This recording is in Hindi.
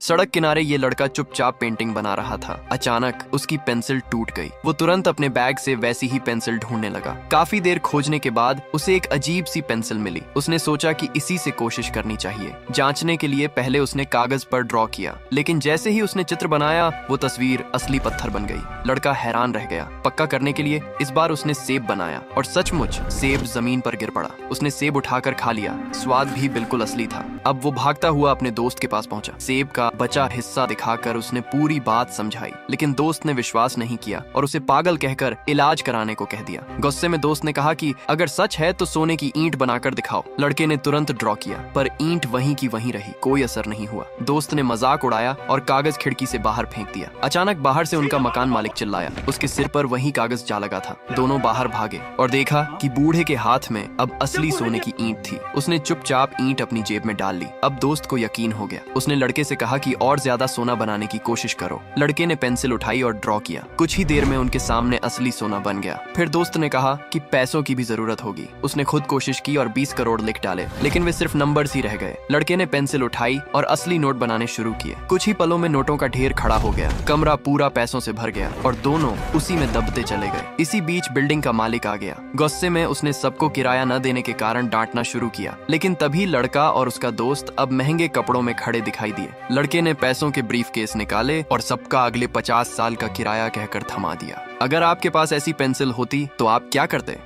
सड़क किनारे ये लड़का चुपचाप पेंटिंग बना रहा था। अचानक उसकी पेंसिल टूट गई। वो तुरंत अपने बैग से वैसी ही पेंसिल ढूंढने लगा। काफी देर खोजने के बाद उसे एक अजीब सी पेंसिल मिली। उसने सोचा कि इसी से कोशिश करनी चाहिए। जांचने के लिए पहले उसने कागज पर ड्रॉ किया, लेकिन जैसे ही उसने चित्र बनाया वो तस्वीर असली पत्थर बन गई। लड़का हैरान रह गया। पक्का करने के लिए इस बार उसने सेब बनाया और सचमुच सेब जमीन पर गिर पड़ा। उसने सेब उठाकर खा लिया। स्वाद भी बिल्कुल असली था। अब वो भागता हुआ अपने दोस्त के पास पहुंचा। सेब का बचा हिस्सा दिखाकर उसने पूरी बात समझाई, लेकिन दोस्त ने विश्वास नहीं किया और उसे पागल कहकर इलाज कराने को कह दिया। गुस्से में दोस्त ने कहा कि अगर सच है तो सोने की ईंट बनाकर दिखाओ। लड़के ने तुरंत ड्रॉ किया, पर ईंट वहीं की वहीं रही। कोई असर नहीं हुआ। दोस्त ने मजाक उड़ाया और कागज खिड़की से बाहर फेंक दिया। अचानक बाहर से उनका मकान मालिक चिल्लाया। उसके सिर पर वही कागज जा लगा था। दोनों बाहर भागे और देखा कि बूढ़े के हाथ में अब असली सोने की ईंट थी। उसने चुपचाप ईंट अपनी जेब में डाल ली। अब दोस्त को यकीन हो गया। उसने लड़के से कहा कि और ज्यादा सोना बनाने की कोशिश करो। लड़के ने पेंसिल उठाई और ड्रॉ किया। कुछ ही देर में उनके सामने असली सोना बन गया। फिर दोस्त ने कहा कि पैसों की भी जरूरत होगी। उसने खुद कोशिश की और 20 करोड़ लिख डाले, लेकिन वे सिर्फ नंबर्स ही रह गए। लड़के ने पेंसिल उठाई और असली नोट बनाने शुरू किए। कुछ ही पलों में नोटों का ढेर खड़ा हो गया। कमरा पूरा पैसों से भर गया और दोनों उसी में दबते चले गए। इसी बीच बिल्डिंग का मालिक आ गया। गुस्से में उसने सबको किराया न देने के कारण डांटना शुरू किया, लेकिन तभी लड़का और उसका दोस्त अब महंगे कपड़ों में खड़े दिखाई दिए। लड़के ने पैसों के ब्रीफकेस निकाले और सबका अगले 50 साल का किराया कहकर थमा दिया। अगर आपके पास ऐसी पेंसिल होती तो आप क्या करते?